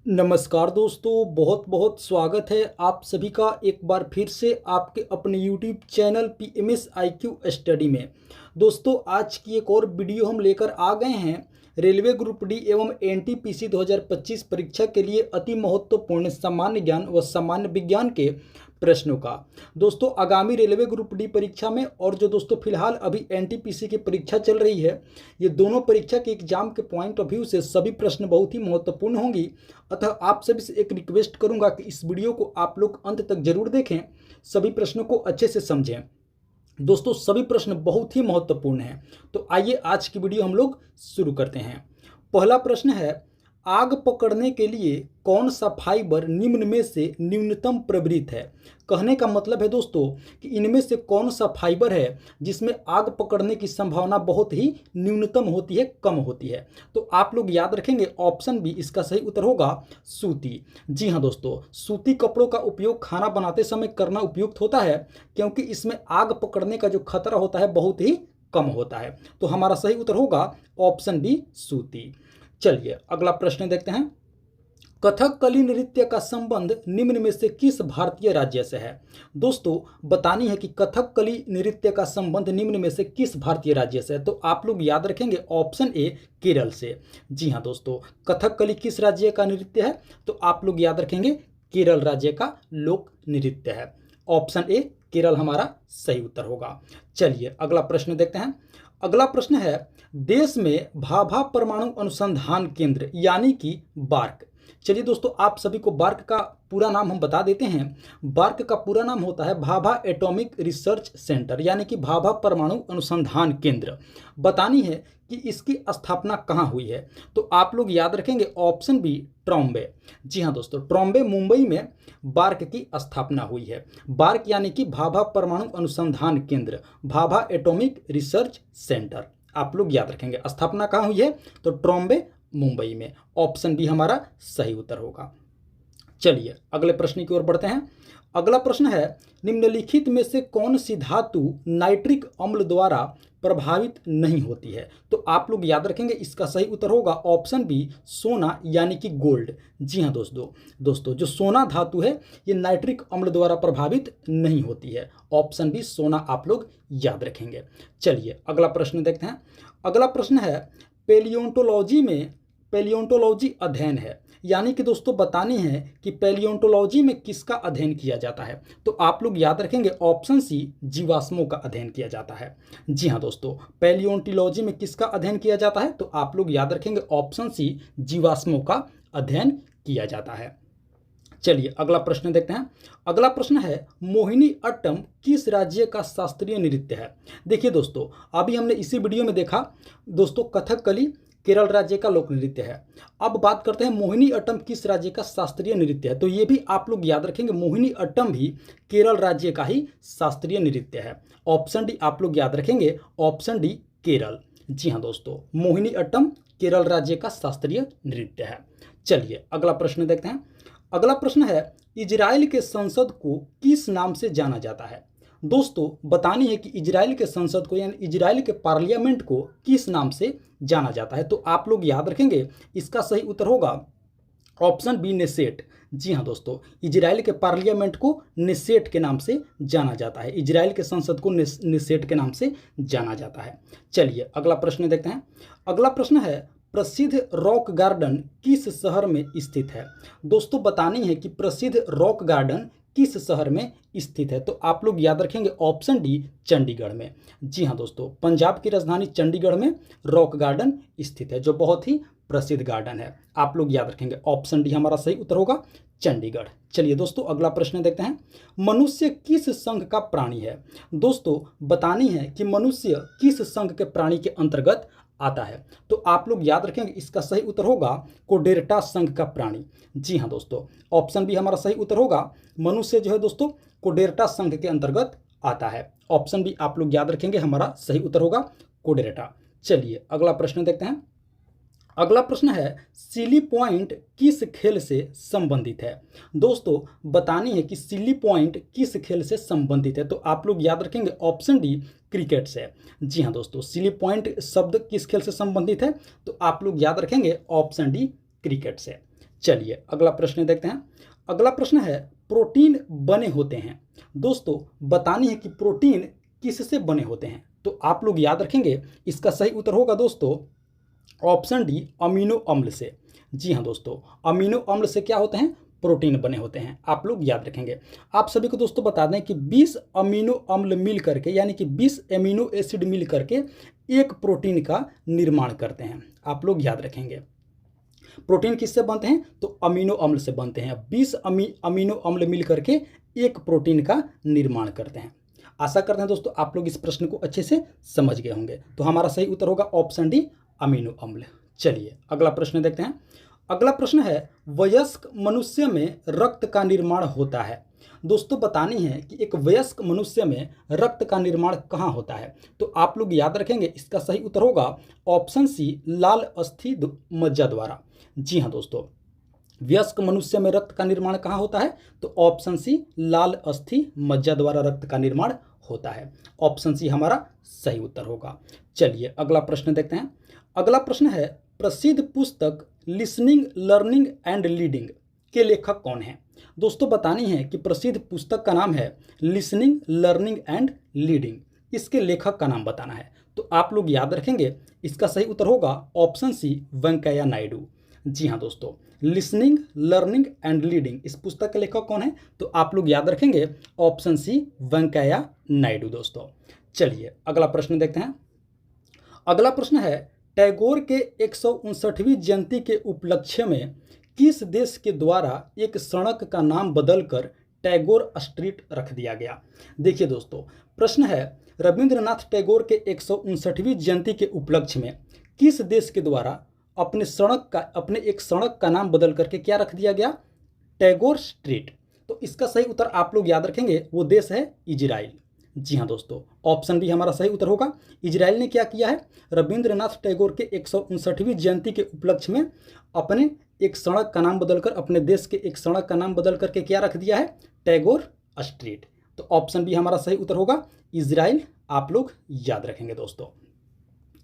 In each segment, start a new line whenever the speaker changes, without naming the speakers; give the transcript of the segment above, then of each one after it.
नमस्कार दोस्तों, बहुत बहुत स्वागत है आप सभी का एक बार फिर से आपके अपने YouTube channel PMS IQ study में। दोस्तों, आज की एक और वीडियो हम लेकर आ गए हैं रेलवे ग्रुप डी एवं NTPC 2025 परीक्षा के लिए अति महत्वपूर्ण सामान्य ज्ञान व सामान्य विज्ञान के प्रश्नों का। दोस्तों, आगामी रेलवे ग्रुप डी परीक्षा में और जो दोस्तों फिलहाल अभी NTPC की परीक्षा चल रही है, ये दोनों परीक्षा के एग्जाम के पॉइंट ऑफ व्यू से सभी प्रश्न बहुत ही महत्वपूर्ण होंगी। अतः आप सभी से एक रिक्वेस्ट करूंगा कि इस वीडियो को आप लोग अंत तक जरूर देखें, सभी प्रश्नों को अच्छे से समझें। दोस्तों, सभी प्रश्न बहुत ही महत्वपूर्ण हैं। तो आइए आज की वीडियो हम लोग शुरू करते हैं। पहला प्रश्न है, आग पकड़ने के लिए कौन सा फाइबर निम्न में से न्यूनतम प्रवृत्त है। कहने का मतलब है दोस्तों कि इनमें से कौन सा फाइबर है जिसमें आग पकड़ने की संभावना बहुत ही न्यूनतम होती है, कम होती है। तो आप लोग याद रखेंगे ऑप्शन बी इसका सही उत्तर होगा सूती। जी हाँ दोस्तों, सूती कपड़ों का उपयोग खाना बनाते समय करना उपयुक्त होता है क्योंकि इसमें आग पकड़ने का जो खतरा होता है बहुत ही कम होता है। तो हमारा सही उत्तर होगा ऑप्शन बी सूती। चलिए अगला प्रश्न देखते हैं। कथकली नृत्य का संबंध निम्न में से किस भारतीय राज्य से है। दोस्तों, बतानी है कि कथकली नृत्य का संबंध निम्न में से किस भारतीय राज्य से है। तो आप लोग याद रखेंगे ऑप्शन ए केरल से। जी हाँ दोस्तों, कथकली किस राज्य का नृत्य है। तो आप लोग याद रखेंगे केरल राज्य का लोक नृत्य है। ऑप्शन ए केरल हमारा सही उत्तर होगा। चलिए अगला प्रश्न देखते हैं। अगला प्रश्न है, देश में भाभा परमाणु अनुसंधान केंद्र यानी कि बार्क। चलिए दोस्तों, आप सभी को बार्क का पूरा नाम हम बता देते हैं। बार्क का पूरा नाम होता है भाभा एटॉमिक रिसर्च सेंटर यानी कि भाभा परमाणु अनुसंधान केंद्र। बतानी है कि इसकी स्थापना कहाँ हुई है। तो आप लोग याद रखेंगे ऑप्शन बी ट्रॉम्बे। जी हाँ दोस्तों, ट्रॉम्बे मुंबई में बार्क की स्थापना हुई है। बार्क यानी कि भाभा परमाणु अनुसंधान केंद्र, भाभा एटॉमिक रिसर्च सेंटर। आप लोग याद रखेंगे स्थापना कहाँ हुई है। तो ट्रॉम्बे मुंबई में। ऑप्शन बी हमारा सही उत्तर होगा। चलिए अगले प्रश्न की ओर बढ़ते हैं। अगला प्रश्न है, निम्नलिखित में से कौन सी धातु नाइट्रिक अम्ल द्वारा प्रभावित नहीं होती है। तो आप लोग याद रखेंगे इसका सही उत्तर होगा ऑप्शन बी सोना यानी कि गोल्ड। जी हाँ दोस्तों जो सोना धातु है ये नाइट्रिक अम्ल द्वारा प्रभावित नहीं होती है। ऑप्शन बी सोना आप लोग याद रखेंगे। चलिए अगला प्रश्न देखते हैं। अगला प्रश्न है, पैलियोंटोलॉजी अध्ययन है यानी कि दोस्तों बतानी है कि पैलियोंटोलॉजी में किसका अध्ययन किया जाता है। तो आप लोग याद रखेंगे ऑप्शन सी जीवाश्मों का अध्ययन किया जाता है। जी हाँ दोस्तों, पैलियोंटोलॉजी में किसका अध्ययन किया जाता है। तो आप लोग याद रखेंगे ऑप्शन सी जीवाश्मों का अध्ययन किया जाता है। चलिए अगला प्रश्न देखते हैं। अगला प्रश्न है, मोहिनी अट्टम किस राज्य का शास्त्रीय नृत्य है। देखिए दोस्तों, अभी हमने इसी वीडियो में देखा दोस्तों कथकली केरल राज्य का लोक नृत्य है। अब बात करते हैं मोहिनी अट्टम किस राज्य का शास्त्रीय नृत्य है। तो ये भी आप लोग याद रखेंगे मोहिनी अट्टम भी केरल राज्य का ही शास्त्रीय नृत्य है। ऑप्शन डी आप लोग याद रखेंगे, ऑप्शन डी केरल। जी हाँ दोस्तों, मोहिनी अट्टम केरल राज्य का शास्त्रीय नृत्य है। चलिए अगला प्रश्न देखते हैं। अगला प्रश्न है, इजराइल के संसद को किस नाम से जाना जाता है। दोस्तों, बतानी है कि इजराइल के संसद को यानी इजराइल के पार्लियामेंट को किस नाम से जाना जाता है। तो आप लोग याद रखेंगे इसका सही उत्तर होगा ऑप्शन बी नेसेट। जी हाँ दोस्तों, इजराइल के पार्लियामेंट को नेसेट के नाम से जाना जाता है। इजराइल के संसद को नेसेट के नाम से जाना जाता है। चलिए अगला प्रश्न देखते हैं। अगला प्रश्न है, प्रसिद्ध रॉक गार्डन किस शहर में स्थित है। दोस्तों, बतानी है कि प्रसिद्ध रॉक गार्डन किस शहर में स्थित है। तो आप लोग याद रखेंगे ऑप्शन डी चंडीगढ़ में। जी हाँ दोस्तों, पंजाब की राजधानी चंडीगढ़ में रॉक गार्डन स्थित है जो बहुत ही प्रसिद्ध गार्डन है। आप लोग याद रखेंगे ऑप्शन डी हमारा सही उत्तर होगा चंडीगढ़। चलिए दोस्तों अगला प्रश्न देखते हैं। मनुष्य किस संघ का प्राणी है। दोस्तों, बतानी है कि मनुष्य किस संघ के प्राणी के अंतर्गत आता है। तो आप लोग याद रखेंगे इसका सही उत्तर होगा कोडेर्टा संघ का प्राणी। जी हाँ दोस्तों, ऑप्शन बी हमारा सही उत्तर होगा। मनुष्य जो है दोस्तों कोडेर्टा संघ के अंतर्गत आता है। ऑप्शन बी आप लोग याद रखेंगे हमारा सही उत्तर होगा कोडेर्टा। चलिए अगला प्रश्न देखते हैं। अगला प्रश्न है, सिली पॉइंट किस खेल से संबंधित है। दोस्तों, बतानी है कि सिली पॉइंट किस खेल से संबंधित है। तो आप लोग याद रखेंगे ऑप्शन डी क्रिकेट से। जी हाँ दोस्तों, सिली पॉइंट शब्द किस खेल से संबंधित है। तो आप लोग याद रखेंगे ऑप्शन डी क्रिकेट से। चलिए अगला प्रश्न देखते हैं। अगला प्रश्न है प्रोटीन बने होते हैं। दोस्तों बतानी है कि प्रोटीन किससे बने होते हैं। तो आप लोग याद रखेंगे इसका सही उत्तर होगा दोस्तों ऑप्शन डी अमीनो अम्ल से। जी हाँ दोस्तों, अमीनो अम्ल से क्या होते हैं, प्रोटीन बने होते हैं। आप लोग याद रखेंगे। आप सभी को दोस्तों बता दें कि 20 अमीनो अम्ल मिल करके यानी कि 20 एमिनो एसिड मिल करके एक प्रोटीन का निर्माण करते हैं। आप लोग याद रखेंगे प्रोटीन किससे बनते हैं, तो अमीनो अम्ल से बनते हैं। 20 अमीनो अम्ल मिल करके एक प्रोटीन का निर्माण करते हैं। आशा करते हैं दोस्तों आप लोग इस प्रश्न को अच्छे से समझ गए होंगे। तो हमारा सही उत्तर होगा ऑप्शन डी अमीनो अम्ल। चलिए अगला प्रश्न देखते हैं। अगला प्रश्न है वयस्क मनुष्य में रक्त का निर्माण होता है। दोस्तों बतानी है कि एक वयस्क मनुष्य में रक्त का निर्माण कहाँ होता है। तो आप लोग याद रखेंगे इसका सही उत्तर होगा ऑप्शन सी लाल अस्थि मज्जा द्वारा। जी हाँ दोस्तों, वयस्क मनुष्य में रक्त का निर्माण कहाँ होता है, तो ऑप्शन सी लाल अस्थि मज्जा द्वारा रक्त का निर्माण होता है। ऑप्शन सी हमारा सही उत्तर होगा। चलिए अगला प्रश्न देखते हैं। अगला प्रश्न है प्रसिद्ध पुस्तक लिसनिंग लर्निंग एंड लीडिंग के लेखक कौन है। दोस्तों बतानी है कि प्रसिद्ध पुस्तक का नाम है लिसनिंग लर्निंग एंड लीडिंग। इसके लेखक का नाम बताना है। तो आप लोग याद रखेंगे इसका सही उत्तर होगा ऑप्शन सी वेंकैया नायडू। जी हाँ दोस्तों, लिसनिंग लर्निंग एंड लीडिंग इस पुस्तक के लेखक कौन है, तो आप लोग याद रखेंगे ऑप्शन सी वेंकैया नायडू दोस्तों। चलिए अगला प्रश्न देखते हैं। अगला प्रश्न है टैगोर के 159वीं जयंती के उपलक्ष्य में किस देश के द्वारा एक सड़क का नाम बदलकर टैगोर स्ट्रीट रख दिया गया। देखिए दोस्तों प्रश्न है रविंद्रनाथ टैगोर के 159वीं जयंती के उपलक्ष्य में किस देश के द्वारा अपने एक सड़क का नाम बदल करके क्या रख दिया गया, टैगोर स्ट्रीट। तो इसका सही उत्तर आप लोग याद रखेंगे वो देश है इजराइल। जी हाँ दोस्तों, ऑप्शन बी हमारा सही उत्तर होगा। इजराइल ने क्या किया है, रविंद्रनाथ टैगोर के 159वीं जयंती के उपलक्ष्य में अपने एक सड़क का नाम बदलकर अपने देश के एक सड़क का नाम बदल करके क्या रख दिया है, टैगोर स्ट्रीट। तो ऑप्शन बी हमारा सही उत्तर होगा इजराइल। आप लोग याद रखेंगे दोस्तों।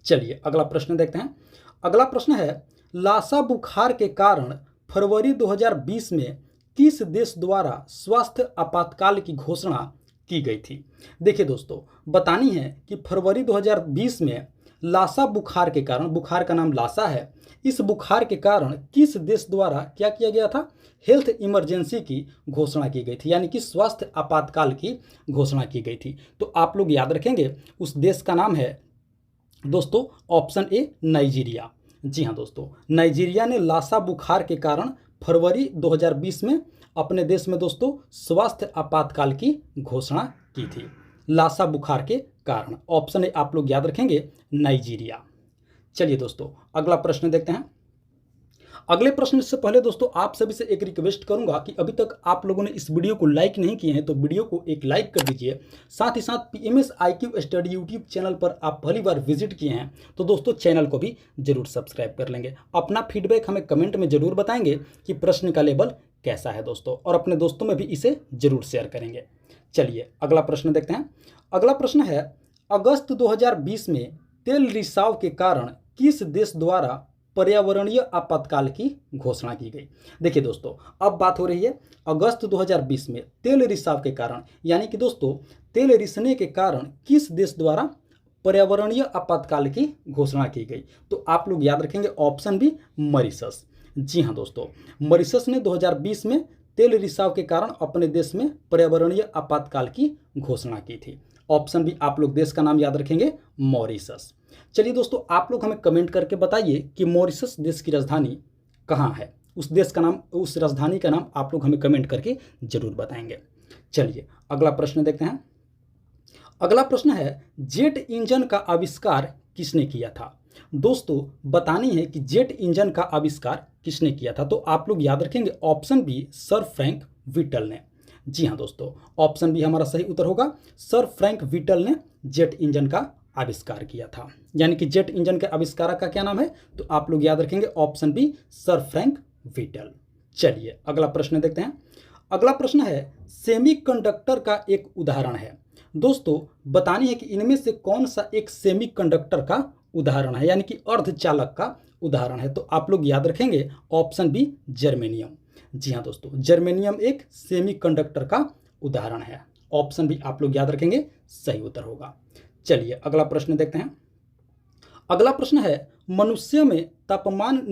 चलिए अगला प्रश्न देखते हैं। अगला प्रश्न है लासा बुखार के कारण फरवरी 2020 में किस देश द्वारा स्वास्थ्य आपातकाल की घोषणा की गई थी। देखिए दोस्तों बतानी है कि फरवरी 2020 में लासा बुखार के कारण, बुखार का नाम लासा है, इस बुखार के कारण किस देश द्वारा क्या किया गया था, हेल्थ इमरजेंसी की घोषणा की गई थी, यानी कि स्वास्थ्य आपातकाल की घोषणा की गई थी। तो आप लोग याद रखेंगे उस देश का नाम है दोस्तों ऑप्शन ए नाइजीरिया। जी हाँ दोस्तों, नाइजीरिया ने लासा बुखार के कारण फरवरी 2020 में अपने देश में दोस्तों स्वास्थ्य आपातकाल की घोषणा की थी, लासा बुखार के कारण। ऑप्शन ए आप लोग याद रखेंगे नाइजीरिया। चलिए दोस्तों अगला प्रश्न देखते हैं। अगले प्रश्न से पहले दोस्तों आप सभी से एक रिक्वेस्ट करूंगा कि अभी तक आप लोगों ने इस वीडियो को लाइक नहीं किए हैं तो वीडियो को एक लाइक कर दीजिए। साथ ही साथ PMS IQ study YouTube channel पर आप पहली बार विजिट किए हैं तो दोस्तों चैनल को भी जरूर सब्सक्राइब कर लेंगे। अपना फीडबैक हमें कमेंट में जरूर बताएंगे कि प्रश्न का लेवल कैसा है दोस्तों, और अपने दोस्तों में भी इसे जरूर शेयर करेंगे। चलिए अगला प्रश्न देखते हैं। अगला प्रश्न है अगस्त 2020 में तेल रिसाव के कारण किस देश द्वारा पर्यावरणीय आपातकाल की घोषणा की गई। देखिए दोस्तों अब बात हो रही है अगस्त 2020 में तेल रिसाव के कारण, यानी कि दोस्तों तेल रिसने के कारण किस देश द्वारा पर्यावरणीय आपातकाल की घोषणा की गई। तो आप लोग याद रखेंगे ऑप्शन बी मॉरिशस। जी हाँ दोस्तों, मॉरिशस ने 2020 में तेल रिसाव के कारण अपने देश में पर्यावरणीय आपातकाल की घोषणा की थी। ऑप्शन बी आप लोग देश का नाम याद रखेंगे मॉरिशस। चलिए दोस्तों आप लोग हमें कमेंट करके बताइए कि मॉरिशस देश की राजधानी कहाँ है, उस देश का नाम, उस राजधानी का नाम आप लोग हमें कमेंट करके जरूर बताएंगे। चलिए अगला प्रश्न देखते हैं। अगला प्रश्न है जेट इंजन का आविष्कार किसने किया था। दोस्तों बतानी है कि जेट इंजन का आविष्कार किसने किया था। तो आप लोग याद रखेंगे option B sir Frank Whittle ने। जी हाँ दोस्तों, ऑप्शन बी हमारा सही उत्तर होगा, सर फ्रैंक व्हिटल ने जेट इंजन का आविष्कार किया था। यानी कि जेट इंजन के आविष्कारक का क्या नाम है, तो आप लोग याद रखेंगे option B sir Frank Whittle. चलिए अगला प्रश्न देखते हैं। अगला प्रश्न है सेमीकंडक्टर का एक उदाहरण है। दोस्तों बतानी है कि इनमें से कौन सा एक सेमीकंडक्टर का उदाहरण है, यानी कि अर्धचालक का उदाहरण है। तो आप लोग याद रखेंगे ऑप्शन बी जर्मेनियम। जी हाँ दोस्तों, जर्मेनियम एक सेमीकंडक्टर का उदाहरण है। ऑप्शन बी आप लोग याद रखेंगे, सही उत्तर होगा। चलिए अगला प्रश्न देखते हैं। अगला प्रश्न है, मनुष्य में तापमान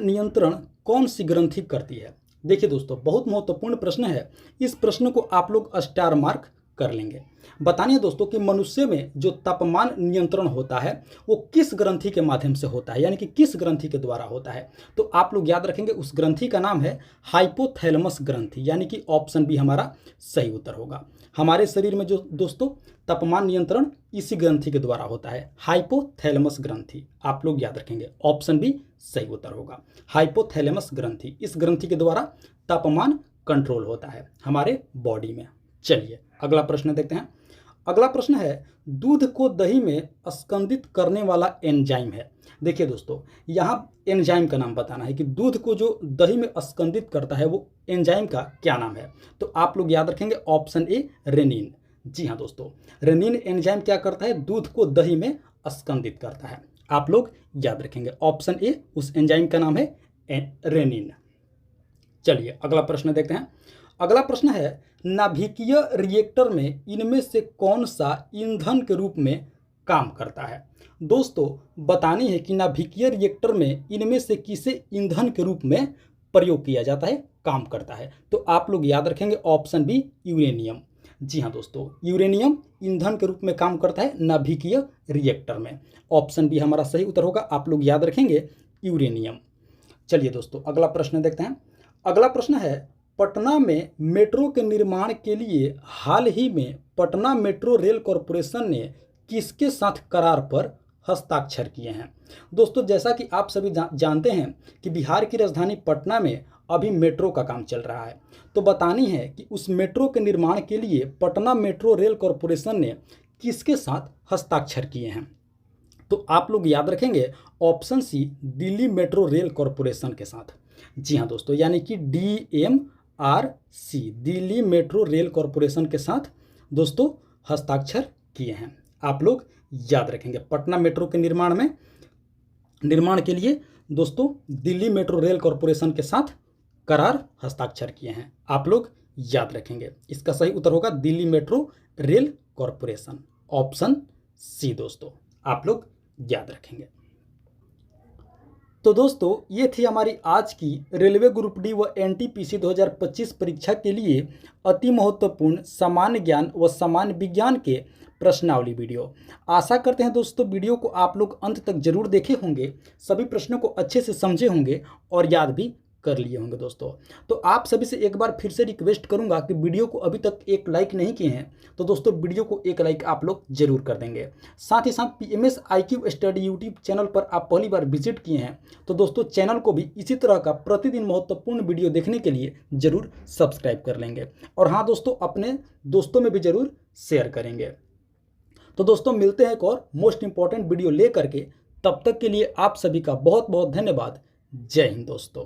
नियंत्रण कौन सी ग्रंथि करती है? देखिए दोस्तों, बहुत महत्वपूर्ण प्रश्न है। इस प्रश्न को आप लोग स्टार मार्क कर लेंगे। बतानिए दोस्तों कि मनुष्य में जो तापमान नियंत्रण होता है वो किस ग्रंथि के माध्यम से होता है, यानी कि किस ग्रंथि के द्वारा होता है। तो आप लोग याद रखेंगे उस ग्रंथि का नाम है हाइपोथैलेमस ग्रंथि, यानी कि ऑप्शन बी हमारा सही उत्तर होगा। हमारे शरीर में जो दोस्तों तापमान नियंत्रण इसी ग्रंथि के द्वारा होता है, हाइपोथैलेमस ग्रंथि। आप लोग याद रखेंगे ऑप्शन बी सही उत्तर होगा। हाइपोथैलेमस ग्रंथि, इस ग्रंथि के द्वारा तापमान कंट्रोल होता है हमारे बॉडी में। चलिए अगला प्रश्न देखते हैं। अगला प्रश्न है, दूध को दही में स्कंदित करने वाला एंजाइम है। देखिए दोस्तों, यहाँ एंजाइम का नाम बताना है कि दूध को जो दही में स्कंदित करता है वो एंजाइम का क्या नाम है। तो आप लोग याद रखेंगे ऑप्शन ए रेनिन। जी हाँ दोस्तों, रेनिन एंजाइम क्या करता है, दूध को दही में स्कंदित करता है। आप लोग याद रखेंगे ऑप्शन ए, उस एंजाइम का नाम है रेनिन। चलिए अगला प्रश्न देखते हैं। अगला प्रश्न है, नाभिकीय रिएक्टर में इनमें से कौन सा ईंधन के रूप में काम करता है? दोस्तों बतानी है कि नाभिकीय रिएक्टर में इनमें से किसे ईंधन के रूप में प्रयोग किया जाता है, काम करता है। तो आप लोग याद रखेंगे ऑप्शन बी यूरेनियम। जी हाँ दोस्तों, यूरेनियम ईंधन के रूप में काम करता है नाभिकीय रिएक्टर में। ऑप्शन बी हमारा सही उत्तर होगा। आप लोग याद रखेंगे यूरेनियम। चलिए दोस्तों अगला प्रश्न देखते हैं। अगला प्रश्न है, पटना में मेट्रो के निर्माण के लिए हाल ही में पटना मेट्रो रेल कॉरपोरेशन ने किसके साथ करार पर हस्ताक्षर किए हैं? दोस्तों जैसा कि आप सभी जानते हैं कि बिहार की राजधानी पटना में अभी मेट्रो का काम चल रहा है। तो बतानी है कि उस मेट्रो के निर्माण के लिए पटना मेट्रो रेल कॉरपोरेशन ने किसके साथ हस्ताक्षर किए हैं? तो आप लोग याद रखेंगे option C Delhi metro rail corporation के साथ। जी हाँ दोस्तों, यानी कि DMRC, Delhi metro rail corporation के साथ दोस्तों हस्ताक्षर किए हैं। आप लोग याद रखेंगे पटना मेट्रो के निर्माण के लिए दोस्तों दिल्ली मेट्रो रेल कॉरपोरेशन के साथ करार हस्ताक्षर किए हैं। आप लोग याद रखेंगे, इसका सही उत्तर होगा Delhi metro rail corporation, option C दोस्तों। आप लोग याद रखेंगे। तो दोस्तों ये थी हमारी आज की रेलवे ग्रुप डी व NTPC 2025 परीक्षा के लिए अति महत्वपूर्ण सामान्य ज्ञान व सामान्य विज्ञान के प्रश्नावली वीडियो। आशा करते हैं दोस्तों वीडियो को आप लोग अंत तक जरूर देखे होंगे, सभी प्रश्नों को अच्छे से समझे होंगे और याद भी कर लिए होंगे दोस्तों। तो आप सभी से एक बार फिर से रिक्वेस्ट करूंगा कि वीडियो को अभी तक एक लाइक नहीं किए हैं तो दोस्तों वीडियो को एक लाइक आप लोग जरूर कर देंगे। साथ ही साथ PMS IQ study YouTube channel पर आप पहली बार विजिट किए हैं तो दोस्तों चैनल को भी इसी तरह का प्रतिदिन महत्वपूर्ण वीडियो देखने के लिए जरूर सब्सक्राइब कर लेंगे। और हाँ दोस्तों, अपने दोस्तों में भी जरूर शेयर करेंगे। तो दोस्तों मिलते हैं एक और मोस्ट इंपॉर्टेंट वीडियो ले करके, तब तक के लिए आप सभी का बहुत बहुत धन्यवाद। जय हिंद दोस्तों।